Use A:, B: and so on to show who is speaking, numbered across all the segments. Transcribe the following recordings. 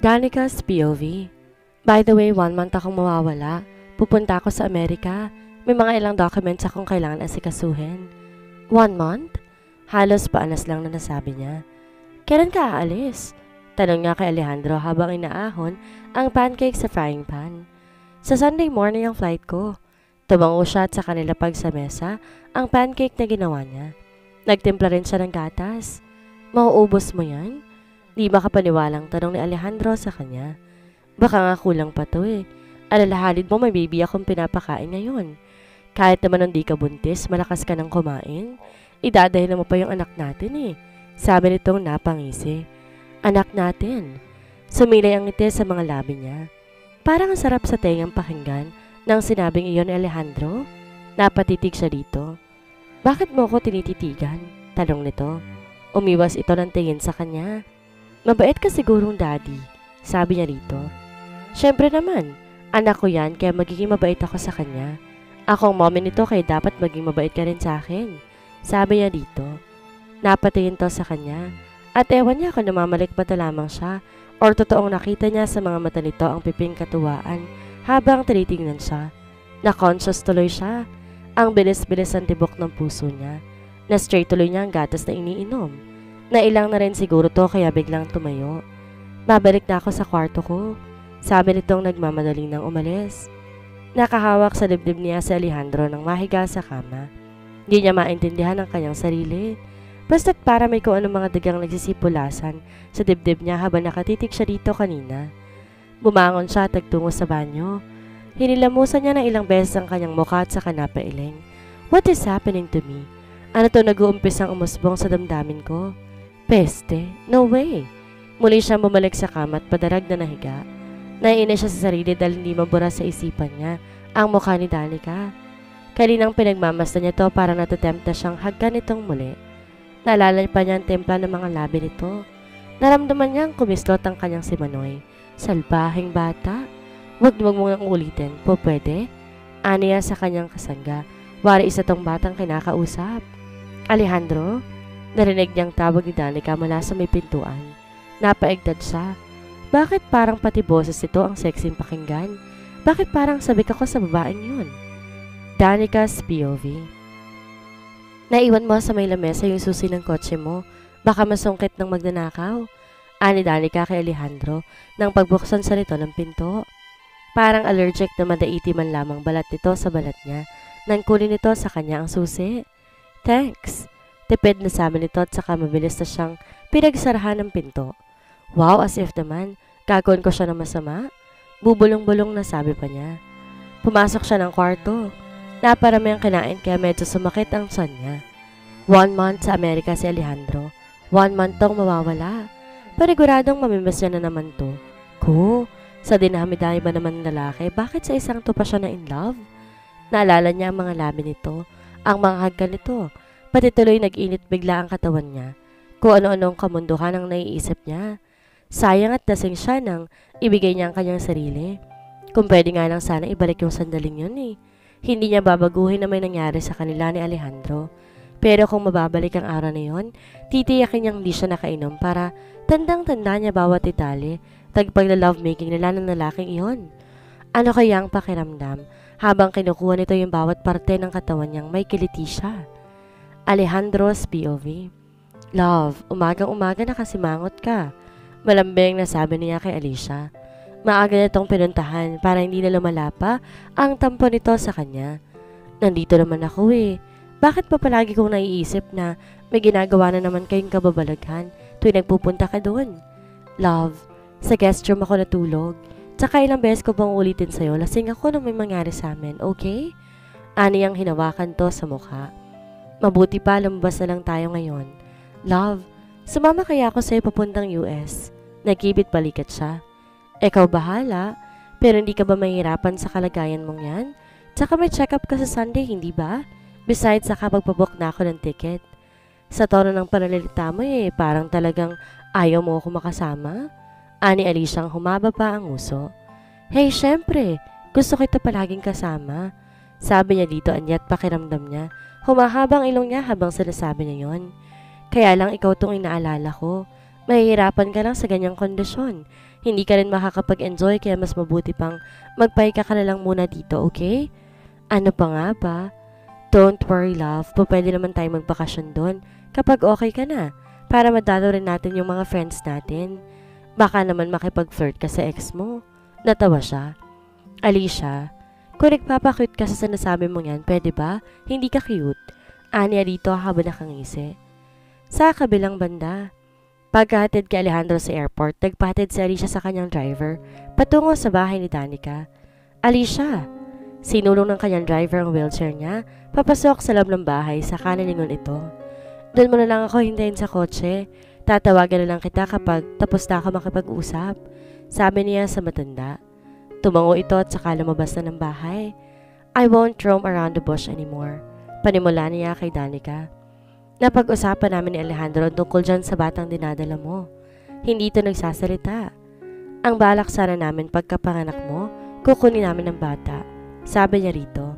A: Danica's POV. By the way, 1 month akong mawawala. Pupunta ako sa Amerika. May mga ilang documents akong kailangan asikasuhin. 1 month? Halos paanas lang na nasabi niya. Kailan ka aalis? Tanong niya kay Alejandro habang inaahon ang pancake sa frying pan. Sa Sunday morning ang flight ko. Tumango siya at sa kanila pag sa mesa ang pancake na ginawa niya. Nagtimpla rin siya ng gatas. Mauubos mo yan? Di makapaniwalang tanong ni Alejandro sa kanya. Baka nga kulang pa to eh. Alalahanin mo may baby akong pinapakain ngayon. Kahit naman hindi ka buntis, malakas ka nang kumain. Idadahin mo pa yung anak natin eh. Sabi nitong napangisi. Anak natin. Sumilay ang ngiti sa mga labi niya. Parang ang sarap sa tengang pakinggan nang sinabing iyon ni Alejandro. Napatitig siya dito. Bakit mo ko tinititigan? Tanong nito. Umiwas ito ng tingin sa kanya. Mabait ka sigurong daddy, sabi niya rito. Siyempre naman, anak ko yan kaya magiging mabait ako sa kanya. Ako ang mommy nito kaya dapat maging mabait ka rin sa akin, sabi niya dito. Napatingin to sa kanya at ewan niya kung namamalikmata lamang siya or totoong nakita niya sa mga mata nito ang piping katuwaan habang tinitingnan siya. Na-conscious tuloy siya, ang bilis-bilis ang tibok ng puso niya. Na-straight tuloy niya ang gatas na iniinom. Nailang na rin siguro to kaya biglang tumayo. Babalik na ako sa kwarto ko, sabi nitong nagmamadaling nang umalis. Nakahawak sa dibdib niya si Alejandro nang mahiga sa kama. Hindi niya maintindihan ang kanyang sarili. Basta't para may kung anong mga dagang nagsisipulasan sa dibdib niya habang nakatitig siya dito kanina. Bumangon siya at nagtungo sa banyo. Hinilamusan niya ng ilang beses ang kanyang mukha at saka napailing. What is happening to me? Ano to nag-uumpisang umusbong sa damdamin ko? Peste? No way! Muli siyang bumalik sa kama at padarag na nahiga. Naiinis siya sa sarili dahil hindi mabura sa isipan niya ang mukha ni Danica. Kaninang pinagmamasdan niya to para natatempta siyang hagkan itong muli. Naalala pa niya ang templa ng mga labi nito. Naramdaman niyang kumislot ang kanyang si Manoy. Salbahing bata. Huwag mo ngang ulitin. Po pwede? Aniya sa kanyang kasangga. Wari isa tong batang kinakausap. Alejandro? Narinig niyang tawag ni Danica mula sa may pintuan. Napaigtad siya. Bakit parang pati boses ito ang sexing pakinggan? Bakit parang sabik ako sa babaeng yun? Danica's POV. Naiwan mo sa may lamesa yung susi ng kotse mo. Baka masungkit ng magnanakaw. Ani Danica kay Alejandro nang pagbuksan sa nito ng pinto. Parang allergic na madaiti man lamang balat nito sa balat niya nang kunin nito sa kanya ang susi. Thanks. Tipid na sabi nito at saka mabilis na siyang pinagsarahan ng pinto. Wow, as if naman, gagawin ko siya ng masama. Bubulong-bulong na sabi pa niya. Pumasok siya ng kwarto. Naparami ang kinain kaya medyo sumakit ang tiyan niya. 1 month sa Amerika si Alejandro. 1 month tong mawawala. Paniguradong mamimiss niya na naman to. Sa dinami-dami ba naman ng lalaki, bakit sa isang to pa siya na in love? Naalala niya ang mga labi nito, ang mga hagkan nito. Pati tuloy nag-init bigla ang katawan niya. Kung ano-anong kamunduhan ang naiisip niya. Sayang at lasing siya nang ibigay niya ang kanyang sarili. Kung pwede nga lang sana ibalik yung sandaling yun eh. Hindi niya babaguhin na may nangyari sa kanila ni Alejandro. Pero kung mababalik ang araw na yun, titiyakin niyang hindi siya nakainom para tandang-tanda niya bawat detalye tagpagla-lovemaking nila ng lalaking iyon. Ano kaya ang pakiramdam habang kinukuha nito yung bawat parte ng katawan niyang may kiliti siya? Alejandro's POV. Love, umagang-umaga nakasimangot ka. Malambing na sabi niya kay Alicia. Maaga na itong pinuntahan para hindi na lumala pa ang tampo nito sa kanya. Nandito naman ako eh. Bakit pa palagi kong naiisip na may ginagawa na naman kayong kababalaghan tuwing nagpupunta ka doon? Love, sa guest room ako natulog. Tsaka ilang beses ko bang ulitin sa'yo, lasing ako nung may mangyari sa amin, okay? Ani ang hinawakan to sa mukha. Mabuti pa lumabas na lang tayo ngayon. Love, sumama kaya ako sa'yo papuntang US? Nagkibit balikat siya. Ikaw bahala, pero hindi ka ba mahirapan sa kalagayan mong yan? Tsaka may check-up ka sa Sunday, hindi ba? Besides, saka magpabook na ako ng ticket. Sa tono ng pananalita mo parang talagang ayaw mo ako makasama. Ani Alicia ang humaba pa ang uso. Hey, syempre, gusto kita palaging kasama. Sabi niya dito anyat pakiramdam niya. Humahabang ilong niya habang sinasabi niya yon. Kaya lang ikaw tong inaalala ko. Mahihirapan ka lang sa ganyang kondisyon. Hindi ka rin makakapag-enjoy kaya mas mabuti pang magpahinga ka na lang muna dito, okay? Ano pa nga ba? Don't worry love, pwede naman tayo magbakasyon doon kapag okay ka na para madalo rin natin yung mga friends natin. Baka naman makipag-flirt ka sa ex mo. Natawa siya. Alicia, kung nagpapakute ka sa sinasabi mo yan, pwede ba? Hindi ka cute. Aniya dito habang nakangisi. Sa kabilang banda, pagkahatid kay Alejandro sa airport, nagpahatid si Alicia sa kanyang driver patungo sa bahay ni Danica. Alicia, sinulong ng kanyang driver ang wheelchair niya, papasok sa loob ng bahay sa kanalingon ito. Doon mo na lang ako hintayin sa kotse. Tatawagan na lang kita kapag tapos na ako makipag-usap, sabi niya sa matanda. Tumango ito at saka lumabas na ng bahay. I won't roam around the bush anymore, panimula niya kay Danica. Napag-usapan namin ni Alejandro tungkol dyan sa batang dinadala mo. Hindi ito nagsasalita. Ang balak sana namin pagkapanganak mo, kukunin namin ang bata, sabi niya rito.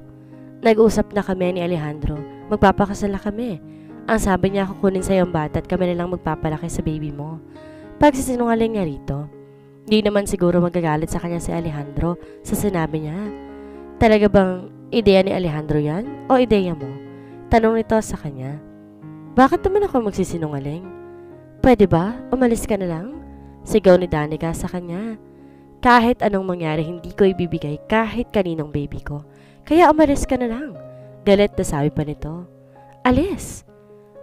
A: Nag-usap na kami ni Alejandro, magpapakasal na kami. Ang sabi niya kukunin sa iyong bata at kami na lang magpapalaki sa baby mo. Pagsisinungaling niya rito. Di naman siguro magagalit sa kanya si Alejandro sa sinabi niya. Talaga bang ideya ni Alejandro yan o ideya mo? Tanong nito sa kanya. Bakit naman ako magsisinungaling? Pwede ba? Umalis ka na lang? Sigaw ni Danica sa kanya. Kahit anong mangyari hindi ko ibibigay kahit kaninong baby ko. Kaya umalis ka na lang. Galit na sabi pa nito. Alis!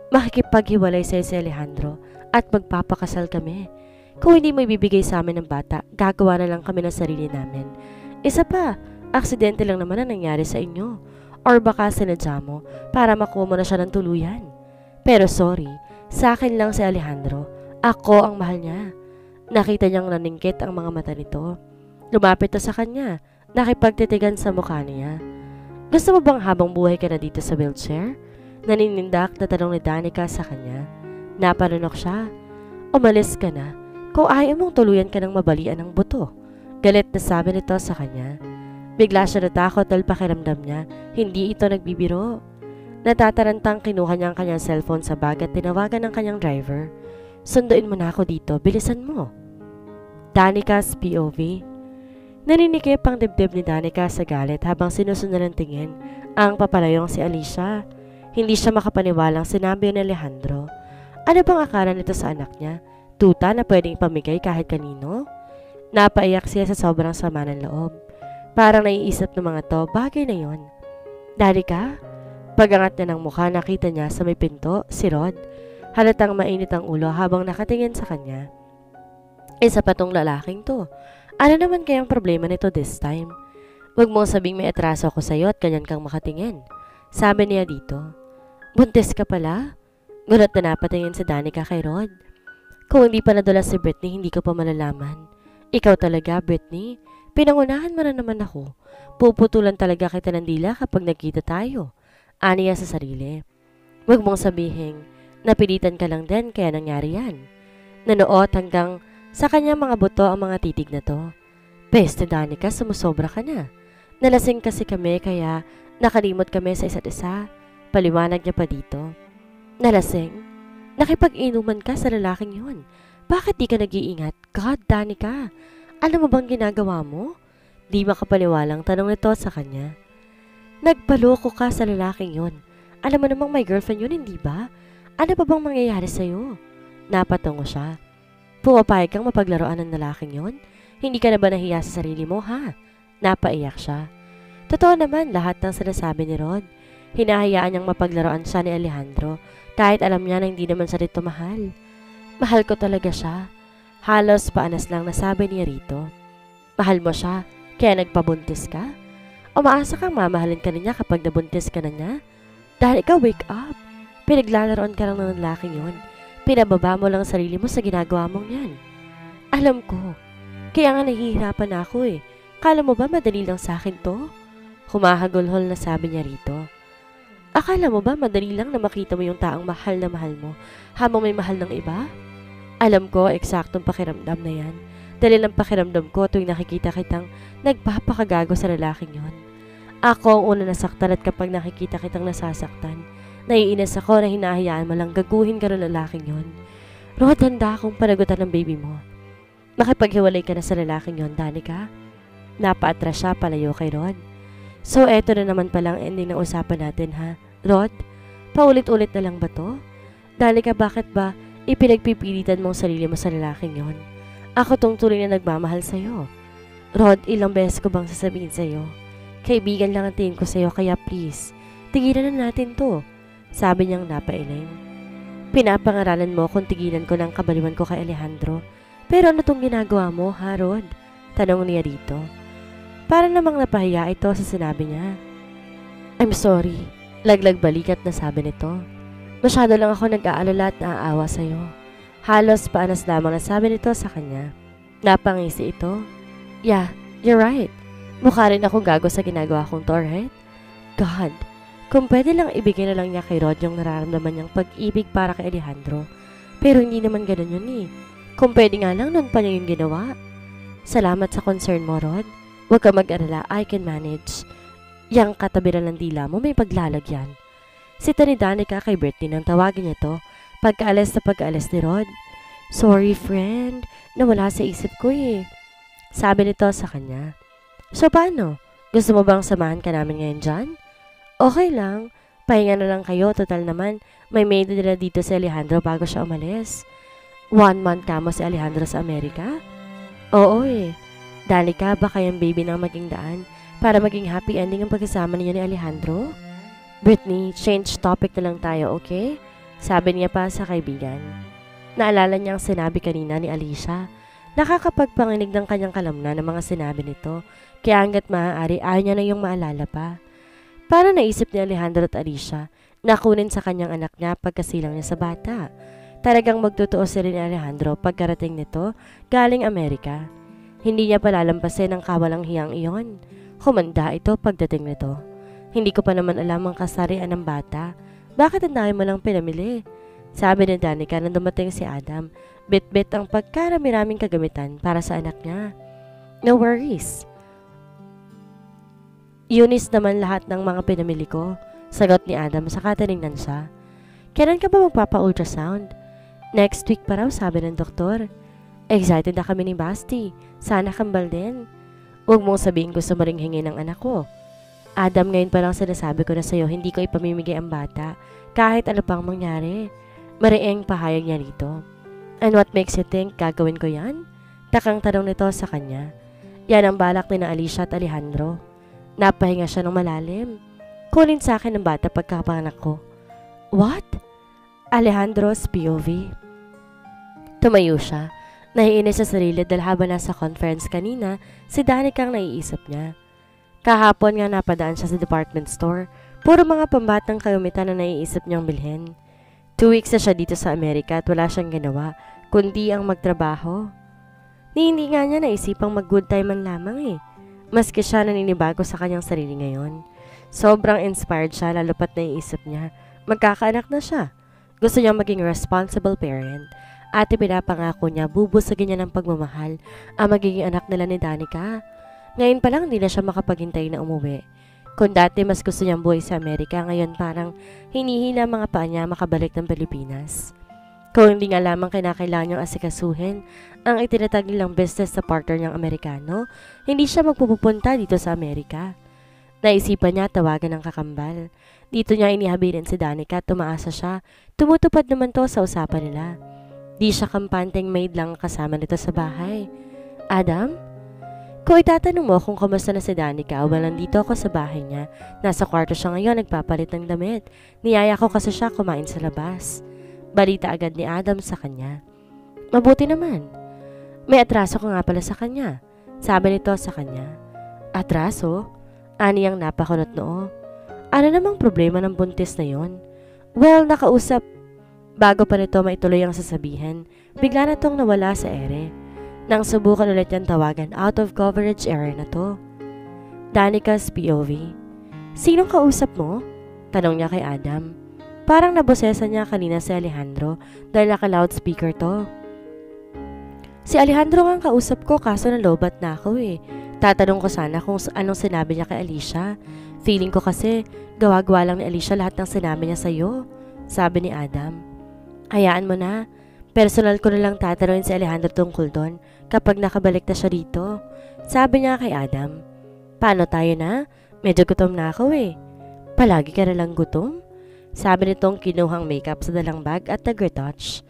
A: Makikipaghiwalay sa'yo si Alejandro at magpapakasal kami. Kung hindi mo ibibigay sa amin ng bata, gagawa na lang kami ng sarili namin. Isa pa, aksidente lang naman ang nangyari sa inyo. Or baka sinadya mo para makuha mo na siya ng tuluyan. Pero sorry, sa akin lang si Alejandro. Ako ang mahal niya. Nakita niyang naningkit ang mga mata nito. Lumapit na sa kanya, nakipagtitigan sa mukha niya. Gusto mo bang habang buhay ka na dito sa wheelchair? Naninindak na tanong ni Danica sa kanya. Napanunok siya. Umalis ka na. Kung ayaw mong tuluyan ka ng mabalian ng buto. Galit na sabi nito sa kanya. Bigla siya natakot dahil pakiramdam niya. Hindi ito nagbibiro. Natatarantang kinuha niya ang kanyang cellphone sa bag at tinawagan ng kanyang driver. Sunduin mo na ako dito. Bilisan mo. Danica's POV. Naninikip ang dibdib ni Danica sa galit habang sinusunod ng tingin ang papalayong si Alicia. Hindi siya makapaniwalang sinabi ni Alejandro. Ano bang akala nito sa anak niya? Tuta na pwedeng ipamigay kahit kanino? Napaiyak siya sa sobrang sama ng loob. Parang naiisip ng mga to, bagay na yon. Danica? Pagangat niya ng mukha, nakita niya sa may pinto, si Rod. Halatang mainit ang ulo habang nakatingin sa kanya. Isa pa tong lalaking to. Ano naman kayang problema nito this time? Huwag mong sabing may atraso ako sa'yo at ganyan kang makatingin. Sabi niya dito. Buntis ka pala? Gulat na napatingin si Danica kay Rod. Kung hindi pa nadulas si Britney, hindi ko pa malalaman. Ikaw talaga, Britney. Pinangunahan mo na naman ako. Puputulan talaga kita ng dila kapag nagkita tayo. Aniya sa sarili. Huwag mong sabihin, napilitan ka lang din kaya nangyari yan. Nanuot hanggang sa kanya mga buto ang mga titig na to. Peste Danica, sumusobra ka na. Nalasing kasi kami kaya nakalimot kami sa isa't isa. Paliwanag niya pa dito. Nalasing? Nakipag-inuman ka sa lalaking yun. Bakit di ka nag-iingat? God, Danica. Ano mo bang ginagawa mo? Di makapaniwalang tanong nito sa kanya. Nagpaloko ka sa lalaking yun. Alam mo namang may girlfriend yun, hindi ba? Ano pa bang mangyayari sa'yo? Napatungo siya. Pumapayag kang mapaglaruan ng lalaking yun? Hindi ka na ba nahiya sa sarili mo, ha? Napaiyak siya. Totoo naman lahat ng sinasabi ni Rod. Hinahayaan niyang mapaglaruan siya ni Alejandro kahit alam niya na hindi naman siya rito mahal. Mahal ko talaga siya. Halos paanas lang nasabi niya rito. Mahal mo siya, kaya nagpabuntis ka? Umaasa kang mamahalin ka niya kapag nabuntis ka na niya? Dahil ikaw wake up. Pinaglalaroan ka lang ng lalaking yun. Pinababa mo lang sarili mo sa ginagawa mong yan. Alam ko. Kaya nga nahihirapan ako eh. Kala mo ba madali lang sa akin to? Humahagulhol na sabi niya rito. Akala mo ba madali lang na makita mo yung taong mahal na mahal mo habang may mahal ng iba? Alam ko, eksaktong pakiramdam na yan. Dahil ang pakiramdam ko tuwing nakikita kitang nagpapakagago sa lalaking yon. Ako ang una nasaktan at kapag nakikita kitang nasasaktan, naiinis ako na hinahayaan mo lang gaguhin ka ng lalaking yon. Rod, handa akong panagutan ng baby mo. Makipaghiwalay ka na sa lalaking yon, Danica? Napaatras siya palayo kay Rod. So eto na naman palang ending ng usapan natin ha, Rod? Paulit-ulit na lang ba to? Danica, bakit ba ipinagpipilitan mong sarili mo sa lalaking yon? Ako tong tuloy na nagmamahal sa'yo. Rod, ilang beses ko bang sasabihin sa'yo? Kaibigan lang ang tingin ko sa'yo, kaya please, tigilan na natin to. Sabi niyang napailing. Pinapangaralan mo kung tigilan ko ng kabaliwan ko kay Alejandro. Pero ano tong ginagawa mo, ha, Rod? Tanong niya dito. Para namang napahiya ito sa sinabi niya. I'm sorry. Laglag balikat na sabi nito. Masyado lang ako nag-aalala at naaawa sa'yo. Halos paanas lamang na sabi nito sa kanya. Napangisi ito. Yeah, you're right. Mukha rin akong gago sa ginagawa kong to, right? God, kung pwede lang ibigay na lang niya kay Rod yung nararamdaman niyang pag-ibig para kay Alejandro. Pero hindi naman ganun yun eh. Kung pwede nga lang nun pa niya yung ginawa. Salamat sa concern mo, Rod. Huwag ka mag-alala, I can manage. Yang katabiran ng dila mo may paglalagyan. Sita ni Danica kay Brittany nang tawagin niya to pagkaalis na pagkaalis ni Rod. Sorry, friend. Nawala sa isip ko eh. Sabi nito sa kanya. So paano? Gusto mo bang samahan ka namin ngayon dyan? Okay lang. Pahinga na lang kayo. Total naman, may maid nila dito si Alejandro bago siya umalis. 1 month ka mo si Alejandro sa Amerika? Oo eh. Danica, baka yung baby nang maging daan para maging happy ending ang pagkasama niyo ni Alejandro? Brittany, change topic na lang tayo, okay? Sabi niya pa sa kaibigan. Naalala niyang sinabi kanina ni Alicia. Nakakapagpanginig ng kanyang kalamnan ng mga sinabi nito, kaya hanggat maaari ayaw niya na yung maalala pa. Para naisip ni Alejandro at Alicia na kunin sa kanyang anak niya pagkasilang niya sa bata. Talagang magtutuo si rin ni Alejandro pagkarating nito galing Amerika. Hindi niya palalampasin ang kawalang hiyang iyon. Humanda ito pagdating nito. Hindi ko pa naman alam ang kasarian ng bata. Bakit ang dami mo lang pinamili? Sabi ni Danica nang dumating si Adam. Bit-bit ang pagkarami-raming kagamitan para sa anak niya. No worries. Eunice naman lahat ng mga pinamili ko. Sagot ni Adam saka tinignan siya. Kailan ka ba magpapa-ultrasound? Next week pa raw, sabi ng doktor. Excited na kami ni Basti. Sana kambal din. Huwag mong sabihin gusto mo ring hingi ng anak ko. Adam, ngayon pa lang sinasabi ko na sa'yo hindi ko ipamimigay ang bata kahit ano pang mangyari. Mariing pahayag niya rito. And what makes you think gagawin ko yan? Takang tanong nito sa kanya. Yan ang balak ni na Alicia at Alejandro. Napahinga siya ng malalim. Kunin sa akin ang bata pagkapanganak ko. What? Alejandro's POV. Tumayo siya. Naiinis sa sarili dahil habang nasa conference kanina, si Danica ang naiisip niya. Kahapon nga napadaan siya sa department store. Puro mga pambatang kayumitan na naiisip niyang bilhin. 2 weeks na siya dito sa Amerika at wala siyang ginawa, kundi ang magtrabaho. Hindi nga niya naisipang mag-good time man lamang eh. Maski siya naninibago sa kanyang sarili ngayon. Sobrang inspired siya lalo pat naiisip niya. Magkakaanak na siya. Gusto niyang maging responsible parent. At pinapangako niya bubusagin niya ng pagmamahal ang magiging anak nila ni Danica. Ngayon pa lang hindi na siya makapaghintay na umuwi. Kung dati mas gusto niyang buhay sa Amerika, ngayon parang hinihila mga paa niya makabalik ng Pilipinas. Kung hindi nga lamang kinakailangan niyang asikasuhin ang itinatag nilang business sa partner niyang Amerikano, hindi siya magpupunta dito sa Amerika. Naisipan niya tawagan ng kakambal. Dito niya inihabilin si Danica at tumaasa siya. Tumutupad naman to sa usapan nila. Di siya kampanteng maid lang kasama nito sa bahay. Adam? Kung itatanong mo kung kamusta na si Danica, nandito ako sa bahay niya. Nasa kwarto siya ngayon, nagpapalit ng damit. Niyaya ko kasi siya kumain sa labas. Balita agad ni Adam sa kanya. Mabuti naman. May atraso ka nga pala sa kanya. Sabi nito sa kanya. Atraso? Ani ang napakunot noo. Ano namang problema ng buntis na yon? Well, nakausap. Bago pa nito maituloy ang sasabihin, bigla na tong nawala sa ere. Nang subukan ulit niyang tawagan, out of coverage area na to. Danica's POV. Sinong kausap mo? Tanong niya kay Adam. Parang nabosesa niya kanina si Alejandro dahil naka-loudspeaker to. Si Alejandro nga ang kausap ko kaso nalobat na ako eh. Tatanong ko sana kung anong sinabi niya kay Alicia. Feeling ko kasi gawa-gawa lang ni Alicia lahat ng sinabi niya sa'yo. Sabi ni Adam. Hayaan mo na. Personal ko na lang tatanungin si Alejandro tungkol doon. kapag nakabalik na siya dito. Sabi niya kay Adam, "Paano tayo na? Medyo gutom na ako eh." "Palagi ka na lang gutom?" Sabi nitong kinuhang makeup sa dalang bag at nag-retouch.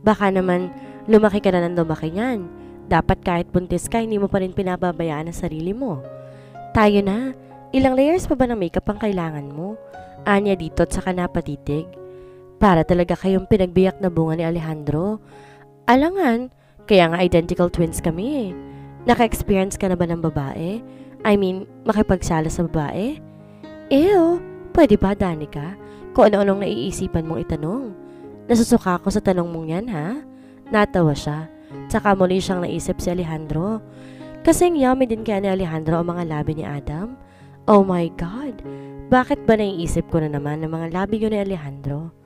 A: "Baka naman lumaki ka na ng lumaki niyan. Dapat kahit buntis ka, hindi mo pa rin pinababayaan ang sarili mo." "Tayo na. Ilang layers pa ba ng makeup ang kailangan mo?" Anya dito at saka napatitig. Para talaga kayong pinagbiyak na bunga ni Alejandro. Alangan, kaya nga identical twins kami eh. Naka-experience ka na ba ng babae? I mean, makipagsala sa babae? Ew, pwede ba, Danica? Kung ano-anong naiisipan mong itanong. Nasusuka ako sa tanong mong yan, ha? Natawa siya. Tsaka muli siyang naisip si Alejandro. Kasing yummy din kaya ni Alejandro ang mga labi ni Adam. Oh my God! Bakit ba naiisip ko na naman ng mga labi yun ni Alejandro?